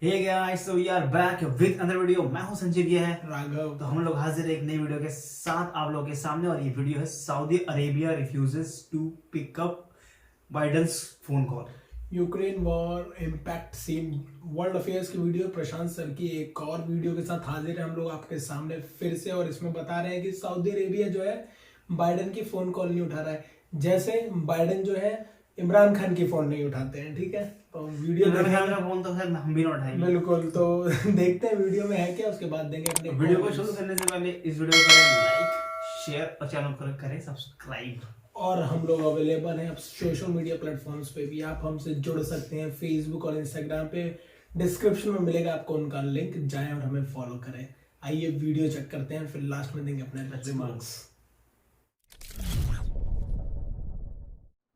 Hey guys, so we are back with another video. मैं हूं संजीव, ये है राघव। तो हम लोग हाजिर है एक नई वीडियो के साथ आप लोगों के सामने। और ये वीडियो है Saudi Arabia refuses to pick up Biden's phone call. Ukraine war impact seen world affairs की वीडियो प्रशांत सर की एक और वीडियो के साथ हाजिर है हम लोग आपके सामने फिर से। और इसमें बता रहे हैं कि सऊदी अरेबिया जो है बाइडेन की फोन कॉल नहीं उठा रहा है, जैसे बाइडेन जो है इमरान खान की फोन नहीं उठाते हैं। ठीक है, तो वीडियो इमरान खान देखेंगे। का फोन तो खैर हम भी ना उठाएंगे। बिल्कुल, तो देखते हैं वीडियो में है क्या, उसके बाद देंगे अपने वीडियो को comments। शुरू करने से पहले इस वीडियो को करें लाइक, शेयर और चैनल को करें सब्सक्राइब। और हम लोग अवेलेबल हैं अब सोशल मीडिया प्लेटफॉर्म्स पे भी, आप हमसे जुड़ सकते हैं फेसबुक और इंस्टाग्राम पे। डिस्क्रिप्शन में मिलेगा आपको उनका लिंक, जाएं और हमें फॉलो करें। आइए वीडियो चेक करते हैं, फिर लास्ट में देंगे अपने रिमार्क्स।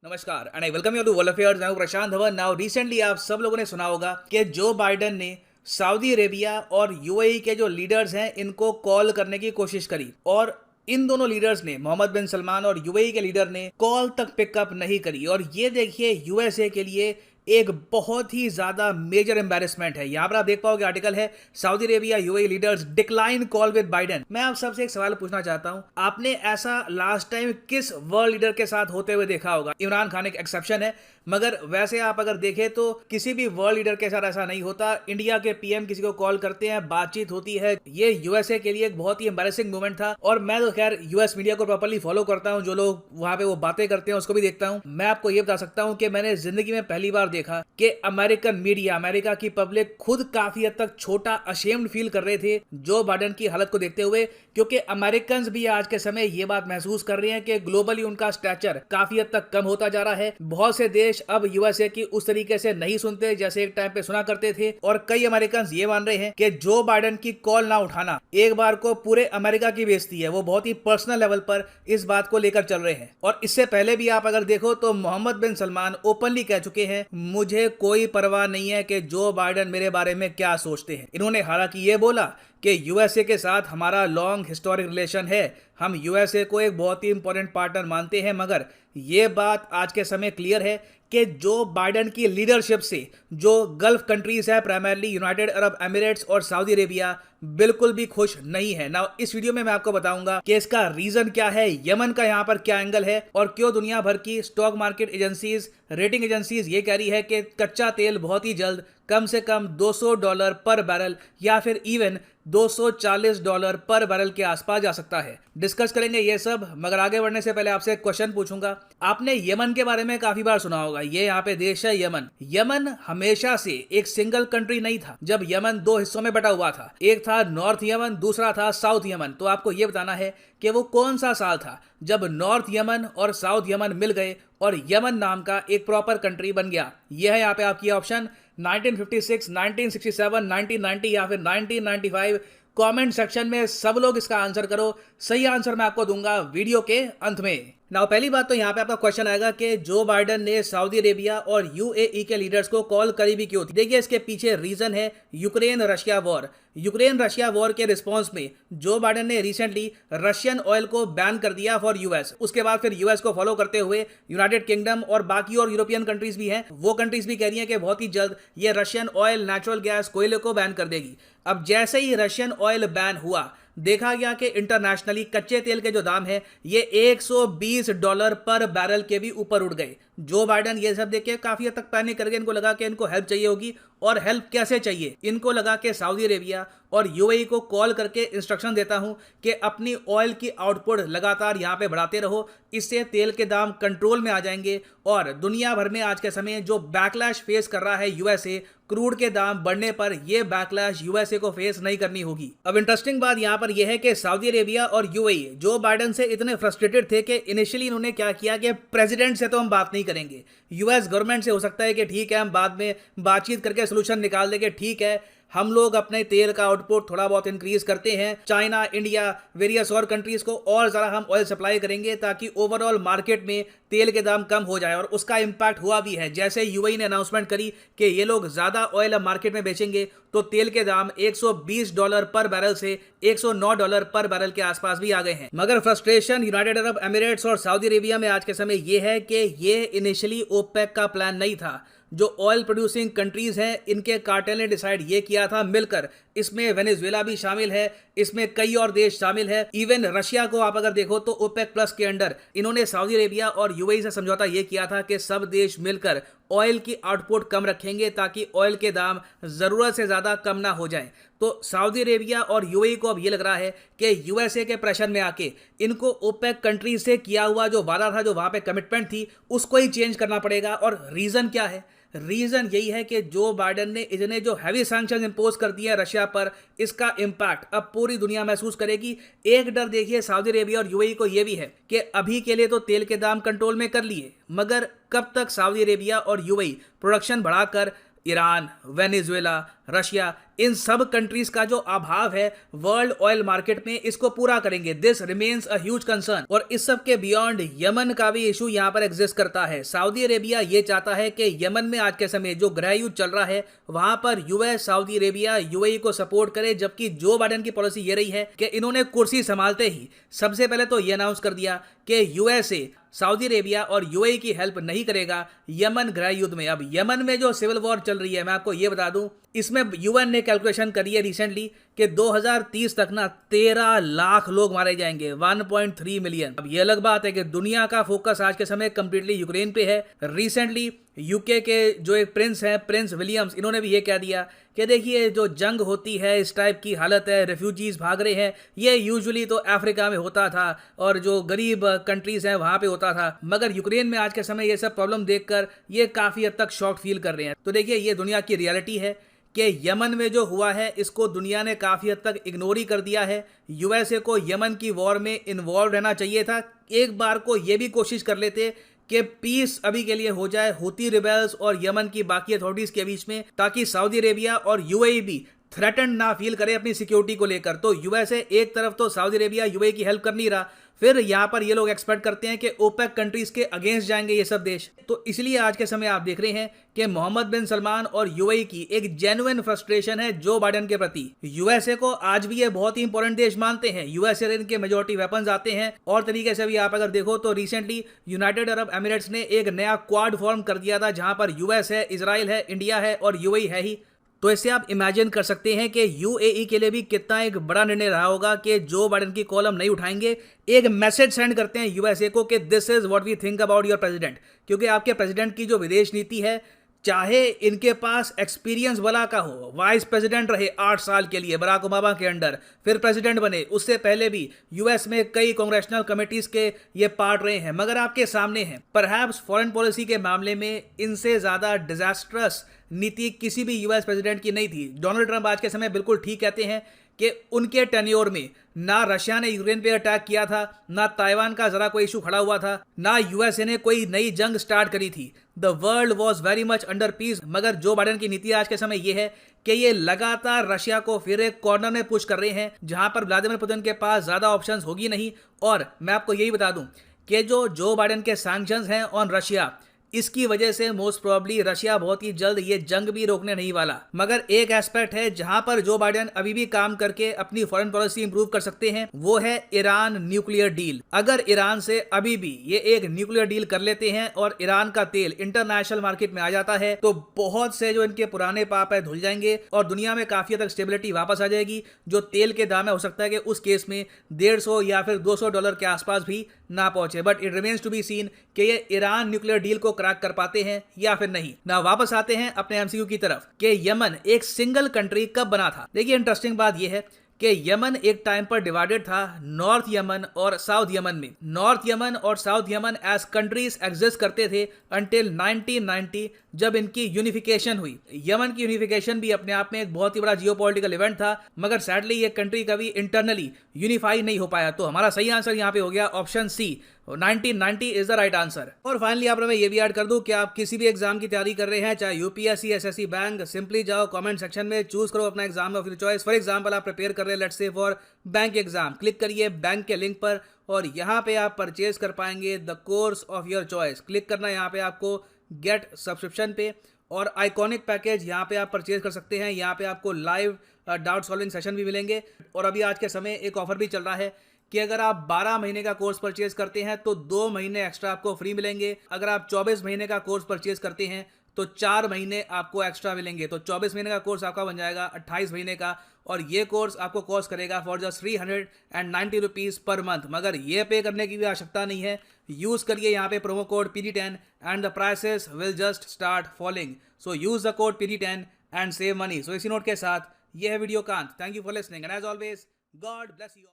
नमस्कार and I welcome you to world affairs. मैं हूं प्रशांत धवन। नाउ रिसेंटली आप सब लोगों ने सुना होगा कि जो बाइडेन ने सऊदी अरेबिया और यूएई के जो लीडर्स हैं इनको कॉल करने की कोशिश करी, और इन दोनों लीडर्स ने, मोहम्मद बिन सलमान और यूएई के लीडर ने, कॉल तक पिकअप नहीं करी। और ये देखिए यूएसए के लिए एक बहुत ही ज्यादा मेजर एम्बैरेसमेंट है। यहां पर आप देख पाओगे आर्टिकल है, Saudi Arabia UAE leaders decline call with Biden. मैं आप सबसे एक सवाल पूछना चाहता हूं, आपने ऐसा लास्ट टाइम किस वर्ल्ड लीडर के साथ होते हुए देखा होगा? इमरान खान एक एक्सेप्शन है, मगर वैसे आप अगर देखें तो किसी भी वर्ल्ड लीडर के साथ ऐसा नहीं होता। इंडिया के पीएम किसी को कॉल करते हैं, बातचीत होती है। ये यूएसए के लिए एक बहुत ही एम्बैरेसिंग मोमेंट था। और मैं तो खैर यूएस मीडिया को प्रॉपर्ली फॉलो करता हूं, जो लोग वहां पे वो बातें करते हैं उसको भी देखता हूं। मैं आपको ये बता सकता हूं कि मैंने जिंदगी में पहली बार देखा कि अमेरिकन मीडिया, अमेरिका की पब्लिक खुद काफी हद तक छोटा, अशेम्ड फील कर रहे थे जो बाइडेन की हालत को देखते हुए, क्योंकि अमेरिकन भी आज के समय ये बात महसूस कर रहे हैं कि ग्लोबली उनका स्टैचर काफी हद तक कम होता जा रहा है। बहुत से देश अब यूएसए की उस तरीके से नहीं सुनते जैसे एक टाइम पे सुना करते थे। और कई अमेरिकन ये मान रहे हैं कि जो बाइडेन की कॉल ना उठाना एक बार को पूरे अमेरिका की बेइज्जती है। वो बहुत ही पर्सनल लेवल पर इस बात को लेकर चल रहे हैं। और इससे पहले भी आप अगर देखो तो मोहम्मद बिन सलमान ओपनली कह चुके हैं, मुझे कोई परवाह नहीं है कि जो बाइडेन मेरे बारे में क्या सोचते हैं। इन्होंने हालांकि ये बोला कि यूएसए के साथ हमारा लॉन्ग हिस्टोरिक रिलेशन है, हम यूएसए को एक बहुत ही इंपॉर्टेंट पार्टनर मानते हैं। मगर ये बात आज के समय क्लियर है कि जो बाइडेन की लीडरशिप से जो गल्फ कंट्रीज है, प्राइमरली यूनाइटेड अरब एमिरेट्स और सऊदी अरेबिया, बिल्कुल भी खुश नहीं है ना। इस वीडियो में मैं आपको बताऊंगा कि इसका रीजन क्या है, यमन का यहां पर क्या एंगल है, और क्यों दुनिया भर की stock market agencies, rating agencies ये कह रही है कि कच्चा तेल बहुत ही जल्द कम से कम $200 पर बैरल या फिर इवन $240 पर बैरल के आसपास जा सकता है। डिस्कस करेंगे ये सब, मगर आगे बढ़ने से पहले आपसे एक क्वेश्चन पूछूंगा। आपने यमन के बारे में काफी बार सुना होगा, ये यहाँ पे देश है यमन। यमन हमेशा से एक सिंगल कंट्री नहीं था। जब यमन दो हिस्सों में बटा हुआ था, एक था नॉर्थ यमन, दूसरा था साउथ यमन। तो आपको ये बताना है कि वो कौन सा साल था जब नॉर्थ यमन और साउथ यमन मिल गए और यमन नाम का एक प्रॉपर कंट्री बन गया। यह है यहाँ पे आपकी ऑप्शन, 1956, 1967, 1990 या फिर 1995। कमेंट सेक्शन में सब लोग इसका आंसर करो। सही आंसर मैं आपको दूंगा वीडियो के अंत में। नाउ पहली बात तो यहाँ पे आपका क्वेश्चन आएगा कि जो बाइडेन ने सऊदी अरेबिया और यूएई के लीडर्स को कॉल करी भी क्यों थी? देखिए इसके पीछे रीजन है Ukraine Russia war. Ukraine Russia war के रिस्पॉन्स में जो बाइडेन ने रिसेंटली रशियन ऑयल को बैन कर दिया फॉर यूएस। उसके बाद फिर यूएस को फॉलो करते हुए यूनाइटेड किंगडम और बाकी और यूरोपियन कंट्रीज भी हैं, वो कंट्रीज भी कह रही हैं कि बहुत ही जल्द ये रशियन ऑयल, नेचुरल गैस, कोयले को बैन कर देगी। अब जैसे ही रशियन ऑयल बैन हुआ, देखा गया कि इंटरनेशनली कच्चे तेल के जो दाम है ये $120 पर बैरल के भी ऊपर उठ गए। जो बाइडेन ये सब देख के काफी हद तक पैनिक कर गए। इनको लगा कि इनको हेल्प चाहिए होगी, और हेल्प कैसे चाहिए? इनको लगा कि सऊदी अरेबिया और यूएई को कॉल करके इंस्ट्रक्शन देता हूं कि अपनी ऑयल की आउटपुट लगातार यहां पे बढ़ाते रहो, इससे तेल के दाम कंट्रोल में आ जाएंगे। और दुनिया भर में आज के समय जो बैकलैश फेस कर रहा है यूएसए क्रूड के दाम बढ़ने पर, यह बैकलैश यूएसए को फेस नहीं करनी होगी। अब इंटरेस्टिंग बात यहां पर यह है कि सऊदी अरेबिया और यूएई जो बाइडेन से इतने फ्रस्ट्रेटेड थे कि इनिशियली इन्होंने क्या किया कि प्रेसिडेंट से तो हम बात नहीं करेंगे, यूएस गवर्नमेंट से हो सकता है कि ठीक है हम बाद में बातचीत करके सोल्यूशन निकाल देंगे, ठीक है हम लोग अपने तेल का आउटपुट थोड़ा बहुत इंक्रीज करते हैं, चाइना, इंडिया, वेरियस और कंट्रीज को और ज़्यादा हम ऑयल सप्लाई करेंगे ताकि ओवरऑल मार्केट में तेल के दाम कम हो जाए। और उसका इंपैक्ट हुआ भी है। जैसे यूएई ने अनाउंसमेंट करी कि ये लोग ज़्यादा ऑयल अब मार्केट में बेचेंगे, तो तेल के दाम $120 पर बैरल से $109 पर बैरल के आसपास भी आ गए हैं। मगर फ्रस्ट्रेशन यूनाइटेड अरब एमिरेट्स और सऊदी अरेबिया में आज के समय ये है कि ये इनिशियली ओपेक का प्लान नहीं था। जो ऑयल प्रोड्यूसिंग कंट्रीज हैं इनके कार्टेल ने डिसाइड ये किया था मिलकर, इसमें वेनेजुएला भी शामिल है, इसमें कई और देश शामिल है, इवन रशिया को आप अगर देखो तो ओपेक प्लस के अंडर इन्होंने सऊदी अरेबिया और यूएई से समझौता ये किया था कि सब देश मिलकर ऑयल की आउटपुट कम रखेंगे ताकि ऑयल के दाम जरूरत से ज्यादा कम ना हो जाएं। तो सऊदी अरेबिया और यूएई को अब ये लग रहा है कि यूएसए के प्रेशर में आके इनको ओपेक कंट्री से किया हुआ जो वादा था, जो वहां पे कमिटमेंट थी, उसको ही चेंज करना पड़ेगा। और रीजन क्या है? रीजन यही है कि जो बाइडेन ने इतने जो हैवी सैंक्शन इंपोज कर दिए हैं रशिया पर, इसका इंपैक्ट अब पूरी दुनिया महसूस करेगी। एक डर देखिए सऊदी अरेबिया और यूएई को यह भी है कि अभी के लिए तो तेल के दाम कंट्रोल में कर लिए, मगर कब तक सऊदी अरेबिया और यूएई प्रोडक्शन बढ़ाकर ईरान, वेनेजुएला, रशिया, इन सब कंट्रीज का जो अभाव है वर्ल्ड ऑयल मार्केट में, इसको पूरा करेंगे? This remains a huge concern. और इस सब के बियॉन्ड यमन का भी इशू यहाँ पर एग्जिस्ट करता है। सऊदी अरेबिया ये चाहता है कि यमन में आज के समय जो गृह युद्ध चल रहा है वहां पर यूएस, सऊदी अरेबिया, यूएई को सपोर्ट करे, जबकि जो बाइडेन की पॉलिसी ये रही है कि इन्होंने कुर्सी संभालते ही सबसे पहले तो ये अनाउंस कर दिया कि यूएसए सऊदी अरेबिया और यूएई की हेल्प नहीं करेगा यमन गृह युद्ध में। अब यमन में जो सिविल वॉर चल रही है, मैं आपको ये बता दूं, इसमें यूएन ने कैलकुलेशन करी है रिसेंटली कि 2030 तक ना 13 लाख लोग मारे जाएंगे, 1.3 मिलियन। अब ये अलग बात है कि दुनिया का फोकस आज के समय कंप्लीटली यूक्रेन पे है। रिसेंटली यूके के जो एक प्रिंस हैं, प्रिंस विलियम्स, इन्होंने भी ये कह दिया कि देखिए जो जंग होती है, इस टाइप की हालत है, रेफ्यूजीज भाग रहे हैं, ये यूजुअली तो अफ्रीका में होता था और जो गरीब कंट्रीज हैं वहां पे होता था, मगर यूक्रेन में आज के समय ये सब प्रॉब्लम देखकर ये काफी हद तक शॉक फील कर रहे हैं। तो देखिए ये दुनिया की रियलिटी है कि यमन में जो हुआ है इसको दुनिया ने काफी हद तक इग्नोर ही कर दिया है। यूएसए को यमन की वॉर में इन्वॉल्व रहना चाहिए था। एक बार को ये भी कोशिश कर लेते कि पीस अभी के लिए हो जाए हुती रिबेल्स और यमन की बाकी अथॉरिटीज के बीच में, ताकि सऊदी अरेबिया और यूएई भी थ्रेटन ना फील करे अपनी सिक्योरिटी को लेकर। तो यूएसए एक तरफ तो सऊदी अरेबिया, यूएई की हेल्प कर नहीं रहा, फिर यहां पर ये लोग एक्सपेक्ट करते हैं कि ओपेक कंट्रीज के अगेंस्ट जाएंगे ये सब देश। तो इसलिए आज के समय आप देख रहे हैं कि मोहम्मद बिन सलमान और यूएई की एक जेन्युइन फ्रस्ट्रेशन है जो बाइडेन के प्रति। यूएसए को आज भी ये बहुत ही इंपॉर्टेंट देश मानते हैं, यूएसए से इनके मेजॉरिटी वेपन्स आते हैं। और तरीके से भी आप अगर देखो तो रिसेंटली यूनाइटेड अरब एमिरेट्स ने एक नया क्वाड फॉर्म कर दिया था, जहां पर यूएस है, इजराइल है, इंडिया है और यूएई है ही। तो इससे आप इमेजिन कर सकते हैं कि यूएई के लिए भी कितना एक बड़ा निर्णय रहा होगा कि जो बाइडेन की कॉलम नहीं उठाएंगे। एक मैसेज सेंड करते हैं यूएसए को कि this is what we think about your president, क्योंकि आपके प्रेसिडेंट की जो विदेश नीति है, चाहे इनके पास एक्सपीरियंस वाला का हो, वाइस प्रेसिडेंट रहे 8 साल के लिए बराक ओबामा के अंडर, फिर प्रेसिडेंट बने, उससे पहले भी यूएस में कई कांग्रेशनल कमेटीज के ये पार्ट रहे हैं, मगर आपके सामने हैं परहैप्स फॉरेन पॉलिसी के मामले में इनसे ज्यादा डिजास्ट्रस नीति किसी भी यूएस प्रेसिडेंट की नहीं थी। डोनाल्ड ट्रंप आज के समय बिल्कुल ठीक कहते हैं कि उनके टेन्योर में ना रशिया ने यूक्रेन पे अटैक किया था, ना ताइवान का जरा कोई इशू खड़ा हुआ था, ना यूएसए ने कोई नई जंग स्टार्ट करी थी। The world was very much under peace. मगर जो बाइडेन की नीति आज के समय ये है कि ये लगातार रशिया को फिर एक कॉर्नर में पुश कर रहे हैं, जहां पर व्लादिमीर पुतिन के पास ज्यादा ऑप्शंस होगी नहीं। और मैं आपको यही बता दूं कि जो बाइडेन के सैंक्शंस हैं ऑन रशिया, इसकी वजह से मोस्ट प्रोबेबली रशिया बहुत ही जल्द ये जंग भी रोकने नहीं वाला। मगर एक एस्पेक्ट है जहां पर जो बाइडेन अभी भी काम करके अपनी फॉरेन पॉलिसी इंप्रूव कर सकते हैं, वो है ईरान न्यूक्लियर डील। अगर ईरान से अभी भी ये एक न्यूक्लियर डील कर लेते हैं और ईरान का तेल इंटरनेशनल मार्केट में आ जाता है, तो बहुत से जो इनके पुराने पाप है धुल जाएंगे और दुनिया में काफी हद तक स्टेबिलिटी वापस आ जाएगी। जो तेल के दाम है, हो सकता है कि उस केस में $150 या फिर $200 के आसपास भी ना पहुंचे। But it remains to be seen कि ये ईरान न्यूक्लियर डील को क्रैक कर पाते हैं या फिर नहीं। ना वापस आते हैं अपने एमसीक्यू की तरफ कि यमन एक सिंगल कंट्री कब बना था। देखिए इंटरेस्टिंग बात यह है कि यमन एक टाइम पर डिवाइडेड था नॉर्थ यमन और साउथ यमन में। नॉर्थ यमन और south Yemen as countries exist करते थे अंटिल 1990, जब इनकी यूनिफिकेशन हुई। यमन की यूनिफिकेशन भी अपने आप में एक बहुत ही बड़ा जियोपॉलिटिकल इवेंट था, मगर सैडली ये कंट्री कभी इंटरनली यूनिफाई नहीं हो पाया। तो हमारा सही आंसर यहाँ पे हो गया option C, 1990 is the right answer. और फाइनली आप मैं ये भी ऐड कर दूं कि आप किसी भी एग्जाम की तैयारी कर रहे हैं, चाहे यूपीएससी, एसएससी, बैंक, सिंपली जाओ कमेंट सेक्शन में, चूज करो अपना exam of your choice. For example आप प्रिपेयर कर रहे हैं let's say for bank exam, click करिए बैंक के लिंक पर और यहाँ पे आप परचेज कर पाएंगे the course of your choice. Click करना यहाँ पे आपको गेट सब्सक्रिप्शन पे, और आइकॉनिक पैकेज यहाँ पे आप परचेज कर सकते हैं। यहाँ पे आपको लाइव डाउट सॉल्विंग सेशन भी मिलेंगे। और अभी आज के समय एक ऑफर भी चल रहा है कि अगर आप 12 महीने का कोर्स परचेज करते हैं तो 2 महीने एक्स्ट्रा आपको फ्री मिलेंगे। अगर आप 24 महीने का कोर्स परचेज करते हैं तो 4 महीने आपको एक्स्ट्रा मिलेंगे। तो 24 महीने का कोर्स आपका बन जाएगा 28 महीने का, और ये कोर्स आपको कॉस्ट करेगा for just 390 rupees per month. मगर ये पे करने की भी आवश्यकता नहीं है, यूज़ करिए यहाँ पे promo code PD10 and the prices will just start falling. So use the code PD10 and save money. So इसी नोट के साथ ये है वीडियो का अंत। Thank you for listening and as always God bless you.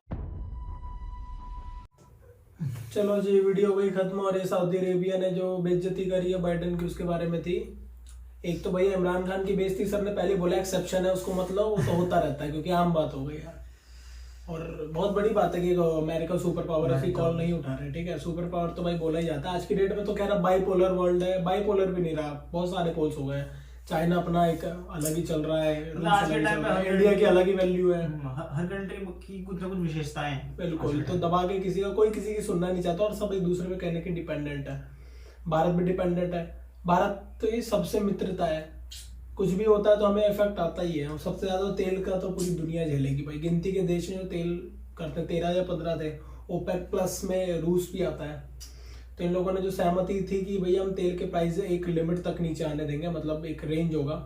चलो जी, video वही खत्म। और ये सऊदी अरेबिया ने जो बेइज्जती करी है बाइडन की, उसके बारे में थी। एक तो भैया इमरान खान की बेइज्जती सर ने पहले बोला एक्सेप्शन है उसको, मतलब वो तो होता रहता है क्योंकि आम बात हो गई यार। और बहुत बड़ी बात है कि अमेरिका सुपर पावर ऐसी कॉल नहीं उठा रहे, ठीक है। सुपर पावर तो भाई बोला ही जाता है आज की डेट में। तो कह रहा बाईपोलर वर्ल्ड है, बाईपोलर भी नहीं रहा, बहुत सारे पोल्स हो गए हैं। चाइना अपना एक अलग ही चल रहा है, आज के टाइम में इंडिया की अलग ही वैल्यू है। हर कंट्री की कुछ ना कुछ विशेषताएं हैं। बिल्कुल, तो दबा के कोई किसी की सुनना नहीं चाहता और सब एक दूसरे पे कहने के डिपेंडेंट है। भारत भी डिपेंडेंट है। भारत तो ये सबसे मित्रता है, कुछ भी होता है तो हमें इफेक्ट आता ही है। और सबसे ज्यादा तेल का तो पूरी दुनिया झेलेगी भाई। गिनती के देश जो तेल करते 13 या 15 थे। ओपेक प्लस में रूस भी आता है। तो इन लोगों ने जो सहमति थी कि भैया हम तेल के प्राइस एक लिमिट तक नीचे आने देंगे, मतलब एक रेंज होगा,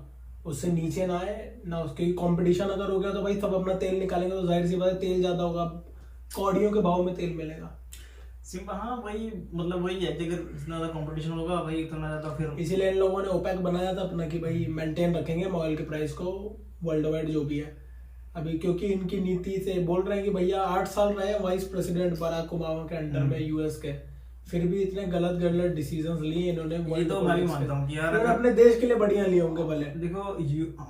उससे नीचे ना आए ना। उसके कंपटीशन अगर हो गया तो भाई सब अपना तेल निकालेंगे, तो जाहिर सी बात है तेल ज्यादा होगा, कौड़ियों के भाव में तेल मिलेगा। सिंपल, हाँ वही, मतलब वही है कि अगर जितना ज्यादा कंपटीशन होगा भाई उतना ज्यादा फिर। इसीलिए इन लोगों ने ओपेक बनाया था अपना कि भाई मेंटेन रखेंगे ऑयल के प्राइस को वर्ल्ड वाइड जो भी है अभी। क्योंकि इनकी नीति से बोल रहे हैं कि भैया 8 साल रहे वाइस प्रेसिडेंट बराक ओबामा के अंडर में यूएस के, फिर भी इतने गलत डिसीजंस लिए इन्होंने। ये तो मैं भी मानता हूँ कि यार अपने देश के लिए बढ़िया लिए होंगे भले। देखो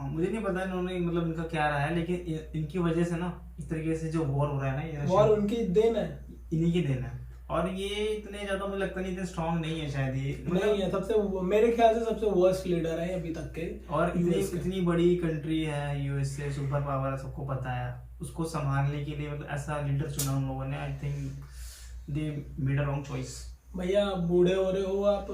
मुझे नहीं पता इन्होंने मतलब इनका क्या रहा है, लेकिन इनकी वजह से ना इस तरीके से जो वॉर हो रहा है ना, ये वॉर उनकी देन है, इन्हीं की देन है। और ये इतने ज्यादा मुझे लगता नहीं, इतने स्ट्रांग नहीं है शायद ये, नहीं है। सबसे मेरे ख्याल से सबसे वर्स्ट लीडर है अभी तक के। और इतनी बड़ी कंट्री है यूएसए, सुपर पावर है, सबको पता है। उसको संभालने के लिए मतलब ऐसा लीडर चुना उन लोगों ने। I think they made a wrong choice. भैया बूढ़े हो रहे हो आप,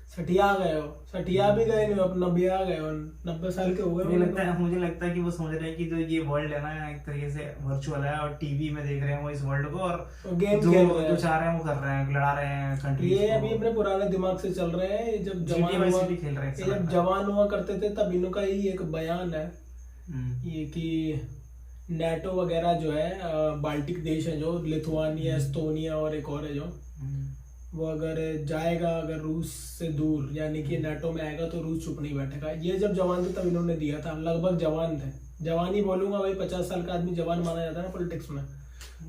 सठिया गए हो, सठिया भी गए नहीं, आप 90 आ गए हो, 90 साल के हो गए। मुझे लगता है कि वो समझ रहे हैं कि जो ये वर्ल्ड है ना एक तरीके से वर्चुअल है, और टीवी में देख रहे हैं वो इस वर्ल्ड को, और गेम जो चाह रहे हैं वो कर रहे हैं, लड़ा रहे हैं कंट्री। ये अभी अपने पुराने दिमाग से चल रहे हैं। जब जवान हुआ करते थे तब इनका ही एक बयान है ये कि नेटो वगैरह जो है, बाल्टिक देश है जो, लिथुआनिया, एस्टोनिया और एक और है जो, वो अगर जाएगा अगर रूस से दूर, यानी कि नेटो में आएगा तो रूस चुप नहीं बैठेगा। ये जब जवान थे तब इन्होंने दिया था, लगभग जवान थे। जवान ही बोलूंगा भाई, 50 साल का आदमी जवान माना जाता है ना पॉलिटिक्स में।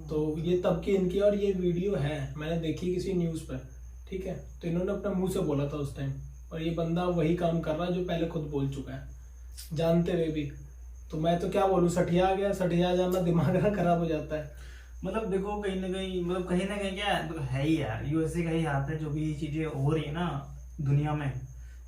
तो ये तब की इनकी, और ये वीडियो है मैंने देखी किसी न्यूज पर, ठीक है। तो इन्होंने अपने मुंह से बोला था उस टाइम, और ये बंदा वही काम कर रहा है जो पहले खुद बोल चुका है, जानते हुए भी। तो मैं तो क्या बोलूं, सठिया गया, सठिया जाना दिमाग ना खराब हो जाता है। मतलब देखो कहीं ना कहीं क्या है ही यार, यूएसए का ही हाथ है। जो भी चीजें हो रही है ना दुनिया में,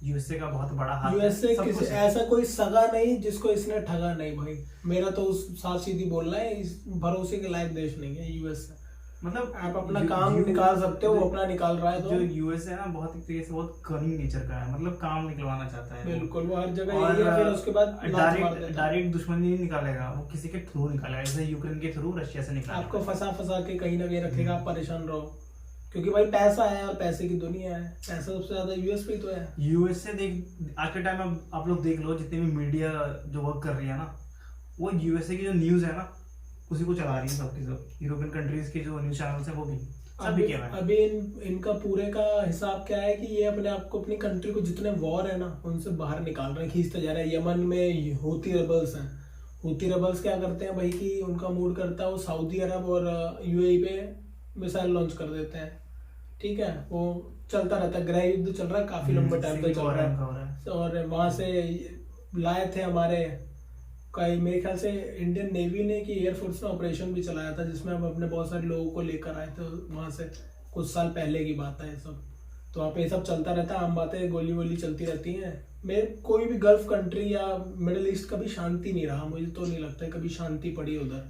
यूएसए का बहुत बड़ा हाथ है। यूएसए ऐसा कोई सगा नहीं जिसको इसने ठगा नहीं भाई। मेरा तो उस साथ सीधी बोलना है, इस भरोसे के लायक देश नहीं है यूएसए। मतलब आप अपना काम निकाल सकते हो, वो अपना निकाल रहा है। तो जो यूएसए है ना बहुत एक तरीके से बहुत कनिंग नेचर का है, मतलब काम निकलवाना चाहता है। बिल्कुल, वो हर जगह यही है। फिर उसके बाद डायरेक्ट दुश्मनी नहीं निकालेगा, वो किसी के थ्रू निकालेगा, जैसे यूक्रेन के थ्रू रशिया से निकालेगा। आपको फंसा के कहीं ना कहीं रखेगा, आप परेशान रहो। क्योंकि भाई पैसा है और पैसे की दुनिया है, पैसा सबसे ज्यादा यूएस पे ही तो है। यूएस से देख, आज के टाइम में आप लोग देख लो, जितने भी मीडिया जो वर्क कर रही है ना, वो यूएसए की जो न्यूज है ना उसी को चला रही है सब की सब। यूरोपियन कंट्रीज के जो न्यूज चैनल्स है वो भी सभी क्या है। अभी इनका पूरे का हिसाब क्या है कि ये अपने आप को, अपनी कंट्री को जितने वॉर है ना उनसे बाहर निकाल रहे हैं, खींचते जा रहे हैं। यमन में हूती रेबल्स हैं। हूती रेबल्स क्या करते हैं भाई कि उनका मूड करता है वो सऊदी अरब और यूएई पे मिसाइल लॉन्च कर देते हैं, ठीक है। वो चलता रहता है, गृह युद्ध चल रहा है काफी लंबे टाइम तक चल रहा है। और वहां से लाए थे हमारे कई, मेरे ख्याल से इंडियन नेवी ने कि एयरफोर्स ने ऑपरेशन भी चलाया था, जिसमें हम अपने बहुत सारे लोगों को लेकर आए थे वहां से। कुछ साल पहले की बात है ये सब। तो वहाँ पे ये सब चलता रहता है, आम बातें, गोली वोली चलती रहती हैं। मेरे कोई भी गल्फ कंट्री या मिडिल ईस्ट कभी शांति नहीं रहा, मुझे तो नहीं लगता है कभी शांति पड़ी उधर।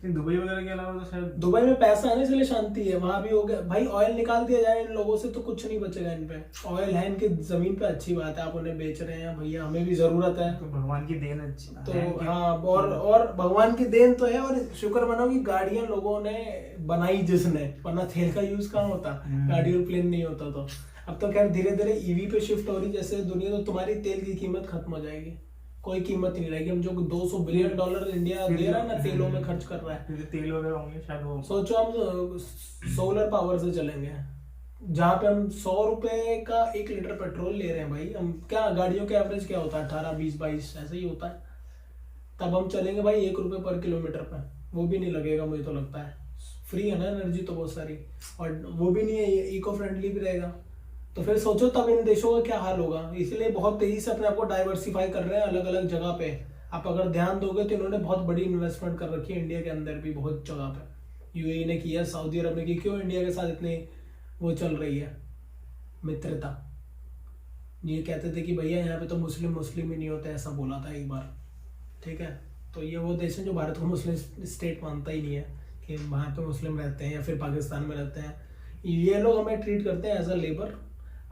दुबई वगैरह के अलावा तो शायद दुबई में पैसा है ना, इसलिए शांति है। वहां भी हो गया भाई, ऑयल निकाल दिया जाए इन लोगों से तो कुछ नहीं बचेगा इन पे। ऑयल है इनकी जमीन पे, अच्छी बात है, आप उन्हें बेच रहे हैं भैया, हमें भी जरूरत है। तो भगवान की देन अच्छी तो हाँ, और भगवान की देन तो है। और शुक्र मनाओ कि गाड़ियां लोगों ने बनाई जिसने, वरना तेल का यूज कहाँ होता, गाड़ी और प्लेन नहीं होता। तो अब तो खैर धीरे धीरे ईवी पे शिफ्ट हो रही जैसे दुनिया, तो तुम्हारी तेल की कीमत खत्म हो जाएगी, कोई कीमत नहीं रहेगी। हम जो $200 बिलियन इंडिया दे रहा है ना तेलों में खर्च कर रहा है, क्योंकि तेल वगैरह होंगे शायद वो। सोचो हम सोलर पावर से चलेंगे, जहाँ पे हम 100 रुपए का 1 लीटर पेट्रोल ले रहे हैं भाई। हम क्या गाड़ियों के एवरेज क्या होता है 18, 20, 22 ऐसे ही होता है। तब हम चलेंगे भाई 1 रुपए पर किलोमीटर पे, वो भी नहीं लगेगा मुझे तो लगता है। फ्री है ना एनर्जी तो बहुत सारी, और वो भी नहीं है, इको फ्रेंडली भी रहेगा। तो फिर सोचो तब इन देशों का क्या हाल होगा। इसलिए बहुत तेजी से अपने आप को डाइवर्सिफाई कर रहे हैं अलग अलग जगह पे। आप अगर ध्यान दोगे तो इन्होंने बहुत बड़ी इन्वेस्टमेंट कर रखी है इंडिया के अंदर भी, बहुत जगह पे। यूएई ने किया, सऊदी अरब ने की। क्यों इंडिया के साथ इतनी वो चल रही है मित्रता। ये कहते थे कि भैया यहाँ पे तो मुस्लिम ही नहीं होते, ऐसा बोला था एक बार, ठीक है। तो ये वो देश है जो भारत को मुस्लिम स्टेट मानता ही नहीं है कि वहाँ पे मुस्लिम रहते हैं या फिर पाकिस्तान में रहते हैं। ये लोग हमें ट्रीट करते हैं as a labour.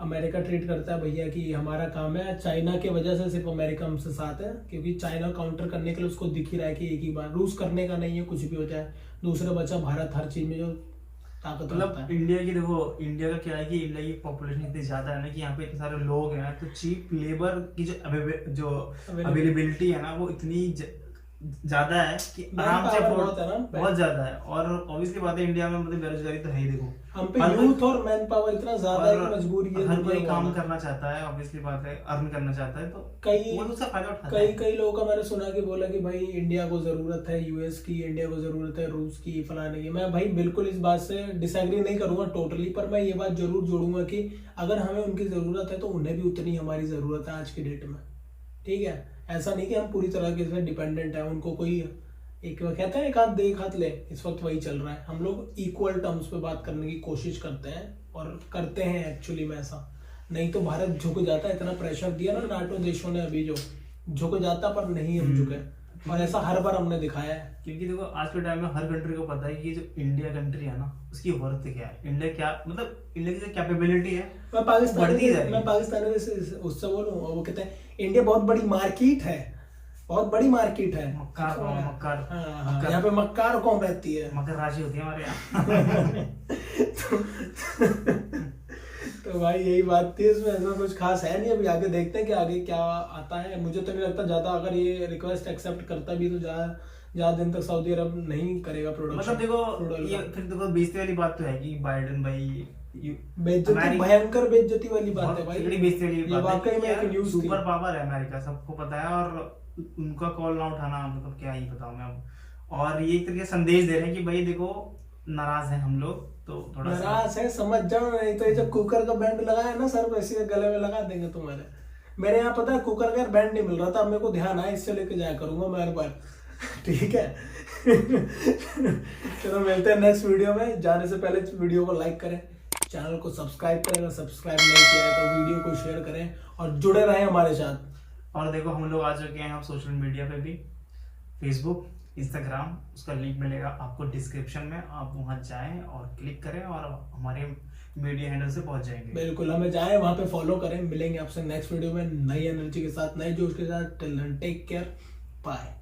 America treat करता है भैया कि हमारा काम है। चाइना के वजह से सिर्फ अमेरिका हमसे साथ है, क्योंकि चाइना काउंटर करने के लिए उसको दिख ही रहा है कि एक ही बार रूस करने का नहीं है, कुछ भी हो जाए। दूसरा बचा भारत, हर चीज में जो ताकत रखता है। इंडिया की देखो, इंडिया का क्या है कि इंडिया की पॉपुलेशन इतनी ज्यादा है ना कि यहाँ पे इतने सारे लोग हैं, तो चीप लेबर की जो अवेलेबिलिटी है ना वो इतनी ज्यादा है कि आराम से बहुत ज्यादा है। और ऑब्वियसली बात है इंडिया में मतलब बेरोजगारी तो है ही। देखो हम पे यूथ और मैन पावर इतना ज्यादा है कि मजबूरी है, हर कोई काम करना चाहता है, ऑब्वियसली बात है, अर्न करना चाहता है, तो वो उसका फायदा उठाता है। कई लोगों का मैंने सुना कि बोला कि भाई इंडिया को जरूरत है यूएस की, इंडिया को जरूरत है रूस की, फलाने की। मैं भाई बिल्कुल इस बात से डिसएग्री नहीं करूंगा टोटली, पर मैं ये बात जरूर जोड़ूंगा कि अगर हमें उनकी जरूरत है तो उन्हें भी उतनी हमारी जरूरत है आज की डेट में, ठीक है। ऐसा नहीं कि हम पूरी तरह के डिपेंडेंट है। उनको कोई एक कहते हैं एक हाथ दे एक हाथ ले, इस वक्त वही चल रहा है। हम लोग इक्वल टर्म्स पे बात करने की कोशिश करते हैं और करते हैं एक्चुअली में ऐसा। नहीं तो भारत झुक जाता है, इतना प्रेशर दिया ना नाटो देशों ने अभी, जो झुक जाता, पर नहीं हम झुके। और ऐसा हर बार हमने दिखाया है। क्योंकि देखो आज के टाइम में हर कंट्री को पता है कि जो इंडिया कंट्री है ना उसकी वर्थ क्या है, इंडिया क्या मतलब इंडिया की जो कैपेबिलिटी है। मैं पाकिस्तानी से उससे बोलूं, वो कहते हैं इंडिया बहुत बड़ी मार्केट है, बहुत बड़ी मार्केट है। मक्कार यहाँ पे मक्कार कौन रहती है, मकर राशि होती है हमारे यहाँ। तो भाई यही बात थी, इसमें ऐसा कुछ खास है नहीं। अभी आगे देखते हैं कि आगे क्या आता है। मुझे तो नहीं लगता ज्यादा, अगर ये रिक्वेस्ट एक्सेप्ट करता भी तो ज्यादा दिन तक सऊदी अरब नहीं करेगा प्रोडक्शन। मतलब देखो ये फिर देखो बेइज्जती वाली बात तो है कि बाइडेन भाई बेइज्जती, भयंकर बेइज्जती वाली बात है भाई। बेइज्जती वाली बात वाकई में एक न्यूज़ थी। सुपर पावर है अमेरिका, सबको पता है, और उनका कॉल ना उठाना मतलब क्या ही बताऊं मैं अब। और ये एक तरीके संदेश दे रहे हैं कि भाई देखो नाराज हैं हम लोग, तो थोड़ा नाराज है समझ जाओ, नहीं तो ये जो कुकर का बैंड लगाया है ना सर को, इसी के गले में लगा देंगे तुम्हारे। मेरे यहाँ पता है कुकर का बैंड नहीं मिल रहा था, मेरे को ध्यान आया, इससे लेके जाया करूंगा मैं हर बार। ठीक है। चलो मिलते हैं नेक्स्ट वीडियो में। जाने से पहले वीडियो को लाइक करें, चैनल को सब्सक्राइब करें, अगर सब्सक्राइब नहीं किया है तो वीडियो को शेयर करें और जुड़े रहें हमारे साथ। और देखो हम लोग आ चुके हैं अब सोशल मीडिया पे भी, फेसबुक, इंस्टाग्राम, उसका लिंक मिलेगा आपको डिस्क्रिप्शन में। आप वहां जाएं और क्लिक करें और हमारे मीडिया हैंडल से पहुंच जाएंगे। बिल्कुल, हमें जाएं वहां पे फॉलो करें। मिलेंगे आपसे नेक्स्ट वीडियो में नई एनर्जी के साथ, नए जोश के साथ। Till then take care, bye.